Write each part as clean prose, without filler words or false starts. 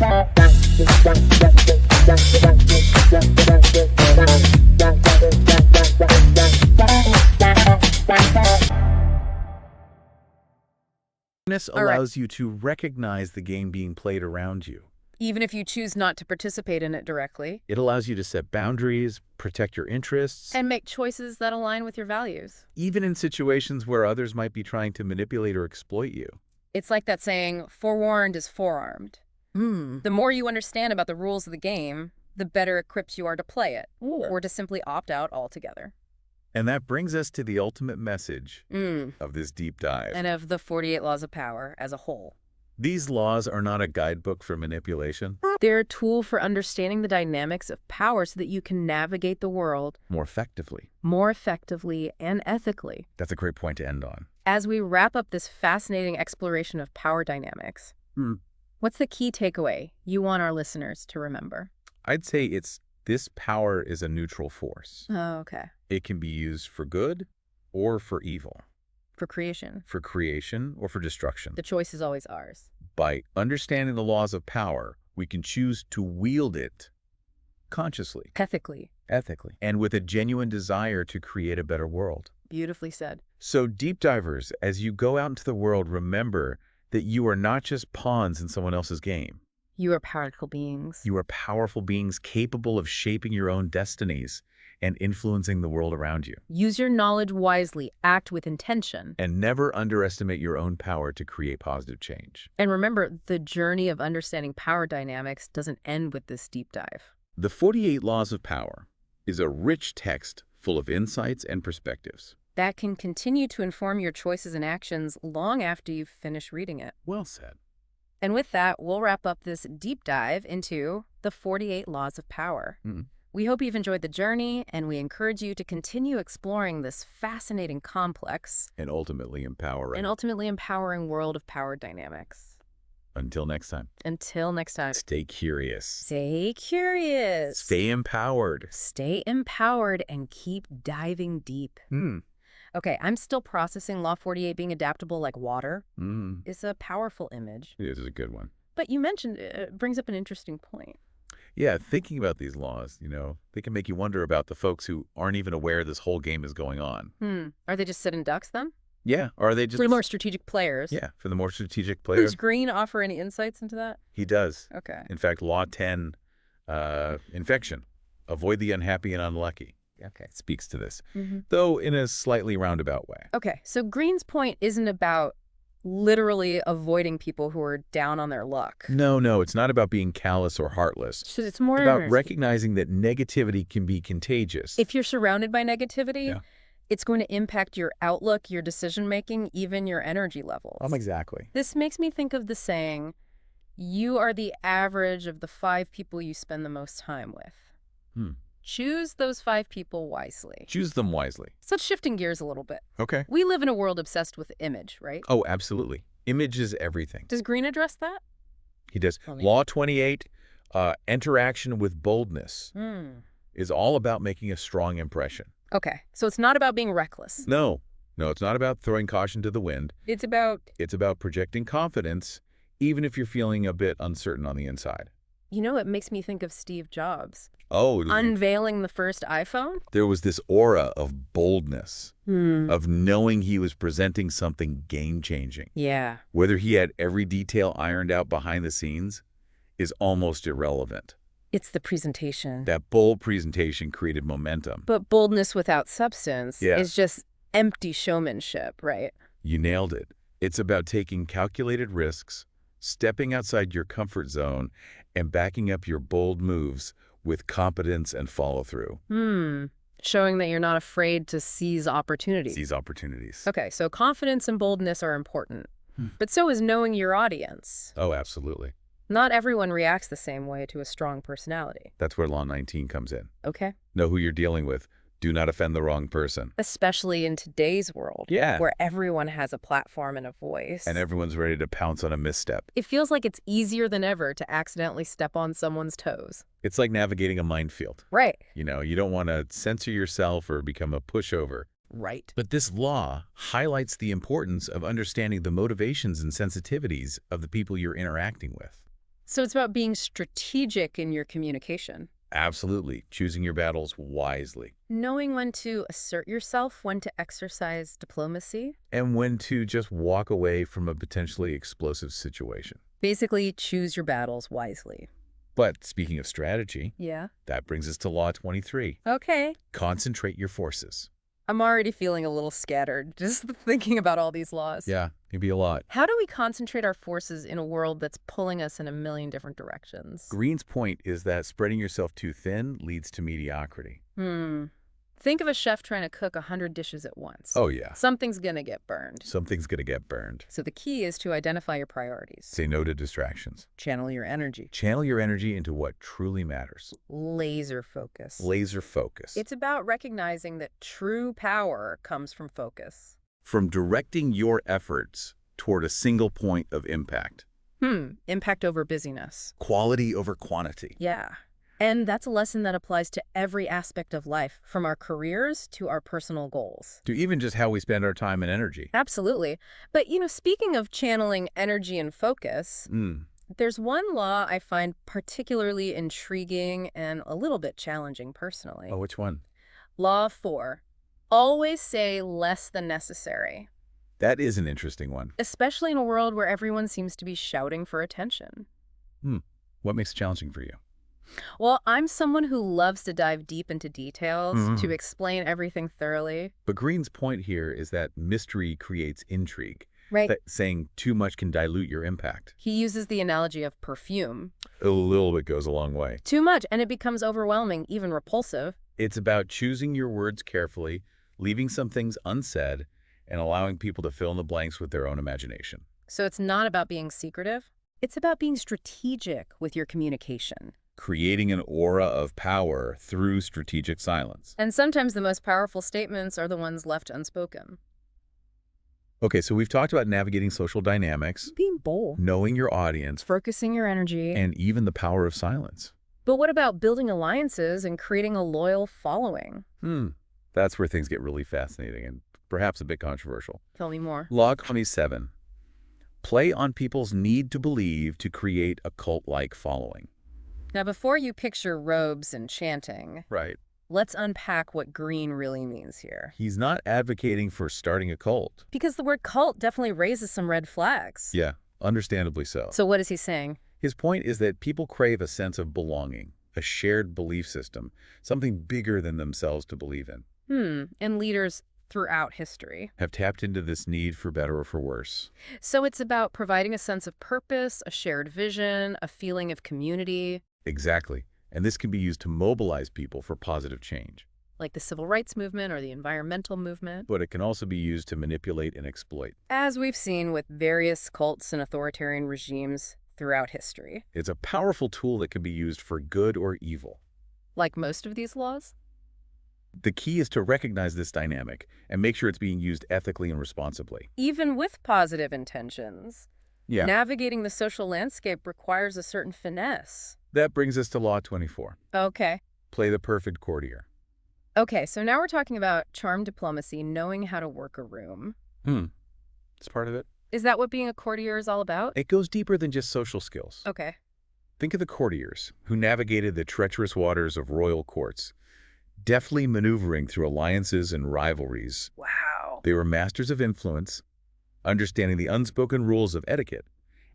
Awareness allows you to recognize the game being played around you. Even if you choose not to participate in it directly. It allows you to set boundaries, protect your interests, And make choices that align with your values. even in situations where others might be trying to manipulate or exploit you. It's like that saying, forewarned is forearmed. The more you understand about the rules of the game, the better equipped you are to play it, or to simply opt out altogether. And that brings us to the ultimate message of this deep dive. And of the 48 Laws of Power as a whole. These laws are not a guidebook for manipulation. They're a tool for understanding the dynamics of power so that you can navigate the world More effectively. more effectively and ethically. That's a great point to end on. As we wrap up this fascinating exploration of power dynamics, what's the key takeaway you want our listeners to remember? I'd say this power is a neutral force. Oh, okay. It can be used for good or for evil, For creation. for creation or for destruction. The choice is always ours. By understanding the laws of power, we can choose to wield it consciously, Ethically. ethically, and with a genuine desire to create a better world. Beautifully said. So deep divers, as you go out into the world, remember that you are not just pawns in someone else's game. You are powerful beings. You are powerful beings capable of shaping your own destinies and influencing the world around you. Use your knowledge wisely. Act with intention. And never underestimate your own power to create positive change. And remember, the journey of understanding power dynamics doesn't end with this deep dive. The 48 Laws of Power is a rich text full of insights and perspectives. That can continue to inform your choices and actions long after you've finished reading it. Well said. And with that, we'll wrap up this deep dive into the 48 Laws of Power. We hope you've enjoyed the journey, and we encourage you to continue exploring this fascinating, complex, And ultimately empowering world of power dynamics. Until next time. Until next time. Stay curious. Stay curious. Stay empowered. Stay empowered and keep diving deep. Okay, I'm still processing Law 48 being adaptable like water. It's a powerful image. This is a good one. But you mentioned it brings up an interesting point. Yeah, thinking about these laws, they can make you wonder about the folks who aren't even aware this whole game is going on. Are they just sitting ducks then? Yeah, or are they just... For the more strategic players. Yeah, for the more strategic players. Does Greene offer any insights into that? He does. Okay. In fact, Law 10, infection. Avoid the unhappy and unlucky. Okay. Speaks to this, though in a slightly roundabout way. Okay, so Greene's point isn't about literally avoiding people who are down on their luck. No, it's not about being callous or heartless. So it's more about recognizing that negativity can be contagious. If you're surrounded by negativity, it's going to impact your outlook, your decision-making, even your energy levels. Exactly. This makes me think of the saying, you are the average of the 5 people you spend the most time with. Choose those 5 people wisely. Choose them wisely. So it's shifting gears a little bit. Okay. We live in a world obsessed with image, right? Oh, absolutely. Image is everything. Does Greene address that? He does. Law 28, interaction with boldness, is all about making a strong impression. Okay, so it's not about being reckless. No, it's not about throwing caution to the wind. It's about projecting confidence, even if you're feeling a bit uncertain on the inside. It makes me think of Steve Jobs. Oh. Unveiling the first iPhone? There was this aura of boldness, of knowing he was presenting something game-changing. Yeah. Whether he had every detail ironed out behind the scenes is almost irrelevant. It's the presentation. That bold presentation created momentum. But boldness without substance is just empty showmanship, right? You nailed it. It's about taking calculated risks, stepping outside your comfort zone, and backing up your bold moves with competence and follow-through. Showing that you're not afraid to seize opportunities. Okay, so confidence and boldness are important. But so is knowing your audience. Oh, absolutely. Not everyone reacts the same way to a strong personality. That's where Law 19 comes in. Okay. Know who you're dealing with. Do not offend the wrong person. Especially in today's world. Yeah. Where everyone has a platform and a voice. And everyone's ready to pounce on a misstep. It feels like it's easier than ever to accidentally step on someone's toes. It's like navigating a minefield. Right. You don't want to censor yourself or become a pushover. Right. But this law highlights the importance of understanding the motivations and sensitivities of the people you're interacting with. So it's about being strategic in your communication. Absolutely. Choosing your battles wisely. Knowing when to assert yourself, when to exercise diplomacy. And when to just walk away from a potentially explosive situation. Basically, choose your battles wisely. But speaking of strategy, Yeah. that brings us to Law 23. Okay. Concentrate your forces. I'm already feeling a little scattered just thinking about all these laws. Yeah, maybe a lot. How do we concentrate our forces in a world that's pulling us in a million different directions? Greene's point is that spreading yourself too thin leads to mediocrity. Think of a chef trying to cook 100 dishes at once. Oh, yeah. Something's gonna get burned. Something's going to get burned. So the key is to identify your priorities. Say no to distractions. Channel your energy. Channel your energy into what truly matters. Laser focus. Laser focus. It's about recognizing that true power comes from focus. From directing your efforts toward a single point of impact. Impact over busyness. Quality over quantity. Yeah. And that's a lesson that applies to every aspect of life, from our careers to our personal goals. To even just how we spend our time and energy. Absolutely. But, speaking of channeling energy and focus, there's one law I find particularly intriguing and a little bit challenging personally. Oh, which one? Law 4. Always say less than necessary. That is an interesting one. Especially in a world where everyone seems to be shouting for attention. What makes it challenging for you? Well, I'm someone who loves to dive deep into details, to explain everything thoroughly. But Greene's point here is that mystery creates intrigue. Right. That saying too much can dilute your impact. He uses the analogy of perfume. A little bit goes a long way. Too much, and it becomes overwhelming, even repulsive. It's about choosing your words carefully, leaving some things unsaid, and allowing people to fill in the blanks with their own imagination. So it's not about being secretive. It's about being strategic with your communication. Creating an aura of power through strategic silence. And sometimes the most powerful statements are the ones left unspoken. Okay, so we've talked about navigating social dynamics, Being bold. knowing your audience, Focusing your energy. and even the power of silence. But what about building alliances and creating a loyal following? That's where things get really fascinating and perhaps a bit controversial. Tell me more. Law 27. Play on people's need to believe to create a cult-like following. Now, before you picture robes and chanting, Right. let's unpack what Greene really means here. He's not advocating for starting a cult. Because the word cult definitely raises some red flags. Yeah, understandably so. So what is he saying? His point is that people crave a sense of belonging, a shared belief system, something bigger than themselves to believe in. And leaders throughout history. Have tapped into this need for better or for worse. So it's about providing a sense of purpose, a shared vision, a feeling of community. Exactly. And this can be used to mobilize people for positive change. Like the civil rights movement or the environmental movement. But it can also be used to manipulate and exploit. As we've seen with various cults and authoritarian regimes throughout history. It's a powerful tool that can be used for good or evil. Like most of these laws? The key is to recognize this dynamic and make sure it's being used ethically and responsibly. Even with positive intentions. Yeah. Navigating the social landscape requires a certain finesse. That brings us to Law 24. Okay. Play the perfect courtier. Okay, so now we're talking about charm diplomacy, knowing how to work a room. It's part of it. Is that what being a courtier is all about? It goes deeper than just social skills. Okay. Think of the courtiers who navigated the treacherous waters of royal courts, deftly maneuvering through alliances and rivalries. Wow. They were masters of influence, understanding the unspoken rules of etiquette,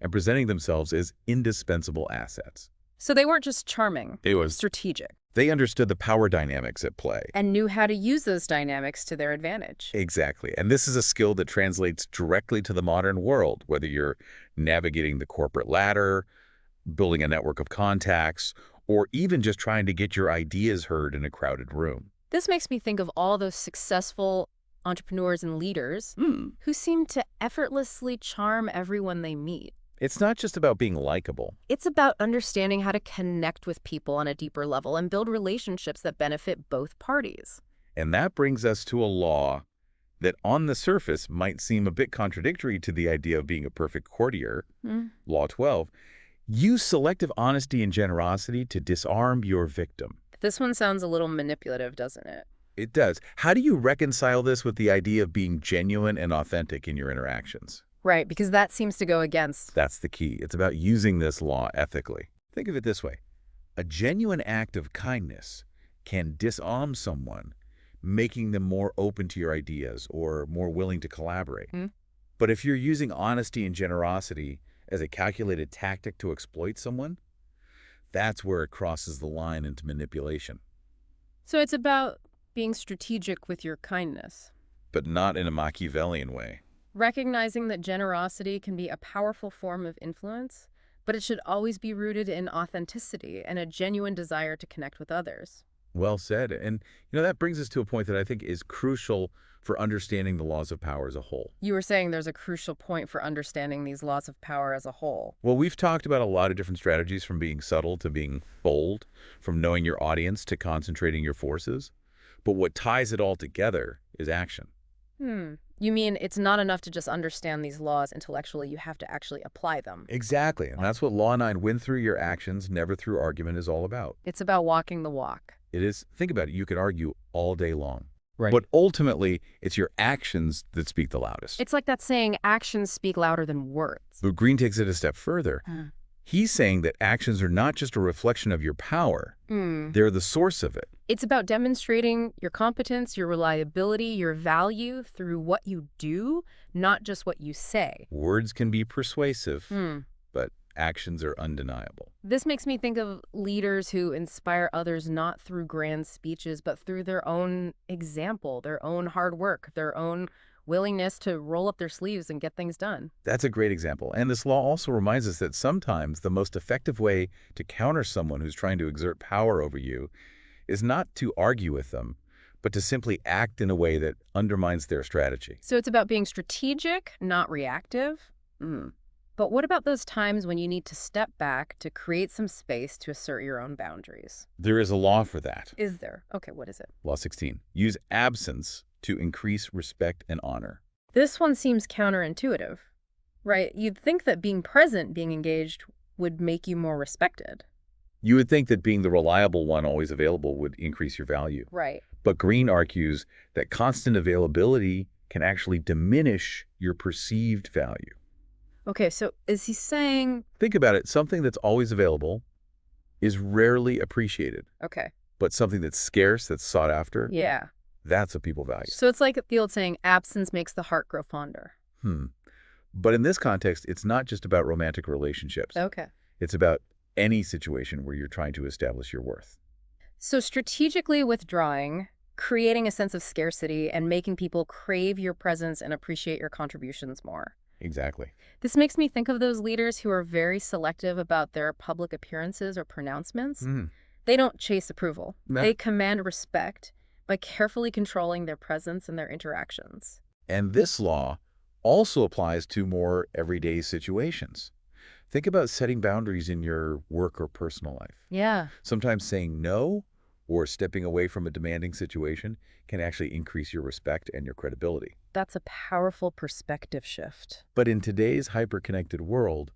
and presenting themselves as indispensable assets. So they weren't just charming. It was Strategic. They understood the power dynamics at play. And knew how to use those dynamics to their advantage. Exactly. And this is a skill that translates directly to the modern world, whether you're navigating the corporate ladder, building a network of contacts, or even just trying to get your ideas heard in a crowded room. This makes me think of all those successful entrepreneurs and leaders who seem to effortlessly charm everyone they meet. It's not just about being likable. It's about understanding how to connect with people on a deeper level and build relationships that benefit both parties. And that brings us to a law that on the surface might seem a bit contradictory to the idea of being a perfect courtier. Law 12. Use selective honesty and generosity to disarm your victim. This one sounds a little manipulative, doesn't it? It does. How do you reconcile this with the idea of being genuine and authentic in your interactions? Right, because that seems to go against. That's the key. It's about using this law ethically. Think of it this way. A genuine act of kindness can disarm someone, making them more open to your ideas or more willing to collaborate. But if you're using honesty and generosity as a calculated tactic to exploit someone, that's where it crosses the line into manipulation. So it's about being strategic with your kindness. But not in a Machiavellian way. Recognizing that generosity can be a powerful form of influence, but it should always be rooted in authenticity and a genuine desire to connect with others. Well said. And, that brings us to a point that I think is crucial for understanding the laws of power as a whole. You were saying there's a crucial point for understanding these laws of power as a whole. Well, we've talked about a lot of different strategies, from being subtle to being bold, from knowing your audience to concentrating your forces. But what ties it all together is action. You mean it's not enough to just understand these laws intellectually, you have to actually apply them. Exactly. And that's what Law 9, win through your actions, never through argument, is all about. It's about walking the walk. It is. Think about it. You could argue all day long. Right. But ultimately, it's your actions that speak the loudest. It's like that saying, actions speak louder than words. But Greene takes it a step further. He's saying that actions are not just a reflection of your power. They're the source of it. It's about demonstrating your competence, your reliability, your value through what you do, not just what you say. Words can be persuasive, but actions are undeniable. This makes me think of leaders who inspire others not through grand speeches, but through their own example, their own hard work, their own willingness to roll up their sleeves and get things done. That's a great example. And this law also reminds us that sometimes the most effective way to counter someone who's trying to exert power over you is not to argue with them, but to simply act in a way that undermines their strategy. So it's about being strategic, not reactive. But what about those times when you need to step back to create some space to assert your own boundaries? There is a law for that. Is there? Okay, what is it? Law 16. Use absence to increase respect and honor. This one seems counterintuitive, right? You'd think that being present, being engaged, would make you more respected. You would think that being the reliable one, always available, would increase your value. Right. But Greene argues that constant availability can actually diminish your perceived value. Okay, so is he saying... Think about it. Something that's always available is rarely appreciated. Okay. But something that's scarce, that's sought after, Yeah. that's what people value. So it's like the old saying, absence makes the heart grow fonder. But in this context, it's not just about romantic relationships. Okay. It's about any situation where you're trying to establish your worth. So strategically withdrawing, creating a sense of scarcity, and making people crave your presence and appreciate your contributions more. Exactly. This makes me think of those leaders who are very selective about their public appearances or pronouncements. They don't chase approval. No. They command respect by carefully controlling their presence and their interactions. And this law also applies to more everyday situations. Think about setting boundaries in your work or personal life. Yeah. Sometimes saying no or stepping away from a demanding situation can actually increase your respect and your credibility. That's a powerful perspective shift. But in today's hyper-connected world,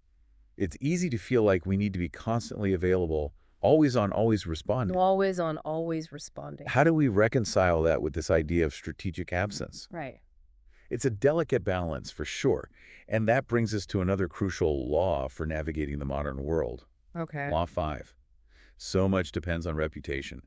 it's easy to feel like we need to be constantly available, always on, always responding. Always on, always responding. How do we reconcile that with this idea of strategic absence? Right. It's a delicate balance, for sure. And that brings us to another crucial law for navigating the modern world. Okay. Law 5. So much depends on reputation.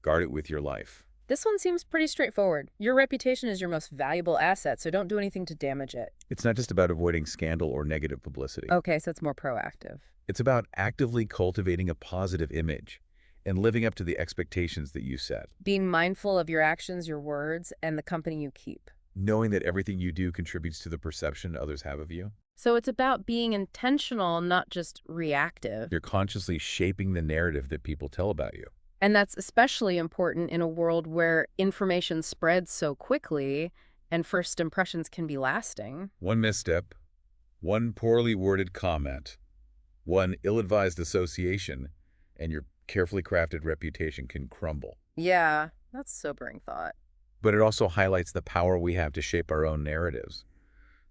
Guard it with your life. This one seems pretty straightforward. Your reputation is your most valuable asset, so don't do anything to damage it. It's not just about avoiding scandal or negative publicity. Okay, so it's more proactive. It's about actively cultivating a positive image and living up to the expectations that you set. Being mindful of your actions, your words, and the company you keep. Knowing that everything you do contributes to the perception others have of you. So it's about being intentional, not just reactive. You're consciously shaping the narrative that people tell about you. And that's especially important in a world where information spreads so quickly and first impressions can be lasting. One misstep, one poorly worded comment, one ill-advised association, and your carefully crafted reputation can crumble. Yeah, that's sobering thought. But it also highlights the power we have to shape our own narratives.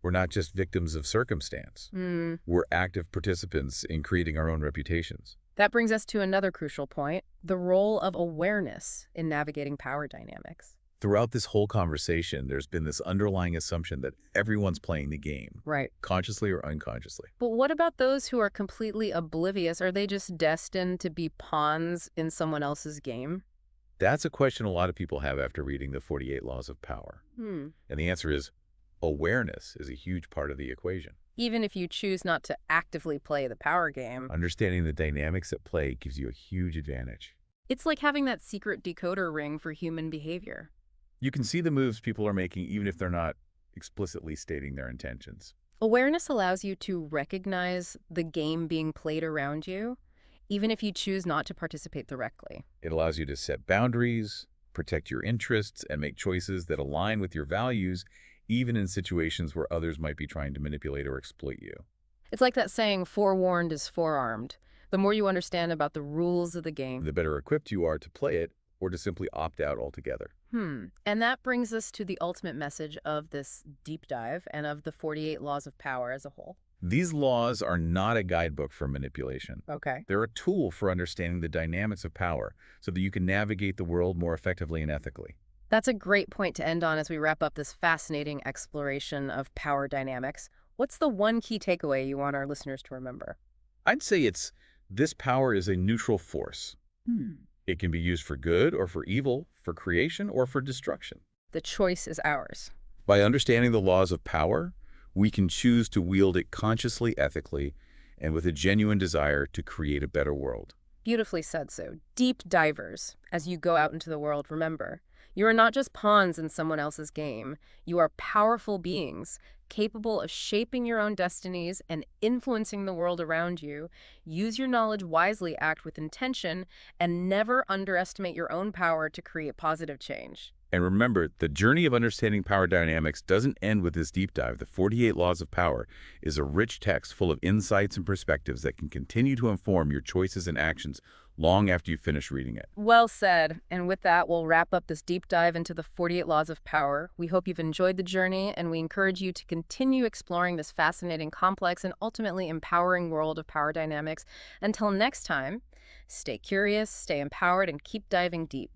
We're not just victims of circumstance. We're active participants in creating our own reputations. That brings us to another crucial point, the role of awareness in navigating power dynamics. Throughout this whole conversation, there's been this underlying assumption that everyone's playing the game, Right. consciously or unconsciously. But what about those who are completely oblivious? Are they just destined to be pawns in someone else's game? That's a question a lot of people have after reading the 48 Laws of Power. Hmm. And the answer is awareness is a huge part of the equation. Even if you choose not to actively play the power game. Understanding the dynamics at play gives you a huge advantage. It's like having that secret decoder ring for human behavior. You can see the moves people are making even if they're not explicitly stating their intentions. Awareness allows you to recognize the game being played around you, even if you choose not to participate directly. It allows you to set boundaries, protect your interests, and make choices that align with your values, even in situations where others might be trying to manipulate or exploit you. It's like that saying, forewarned is forearmed. The more you understand about the rules of the game. The better equipped you are to play it or to simply opt out altogether. And that brings us to the ultimate message of this deep dive and of the 48 Laws of Power as a whole. These laws are not a guidebook for manipulation. Okay. They're a tool for understanding the dynamics of power so that you can navigate the world more effectively and ethically. That's a great point to end on as we wrap up this fascinating exploration of power dynamics. What's the one key takeaway you want our listeners to remember? I'd say this power is a neutral force. It can be used for good or for evil, for creation or for destruction. The choice is ours. By understanding the laws of power, we can choose to wield it consciously, ethically, and with a genuine desire to create a better world. Beautifully said. So, deep divers, as you go out into the world, remember, you are not just pawns in someone else's game. You are powerful beings, capable of shaping your own destinies and influencing the world around you. Use your knowledge wisely, act with intention, and never underestimate your own power to create positive change. And remember, the journey of understanding power dynamics doesn't end with this deep dive. The 48 Laws of Power is a rich text full of insights and perspectives that can continue to inform your choices and actions long after you finish reading it. Well said. And with that, we'll wrap up this deep dive into the 48 Laws of Power. We hope you've enjoyed the journey, and we encourage you to continue exploring this fascinating, complex, and ultimately empowering world of power dynamics. Until next time, stay curious, stay empowered, and keep diving deep.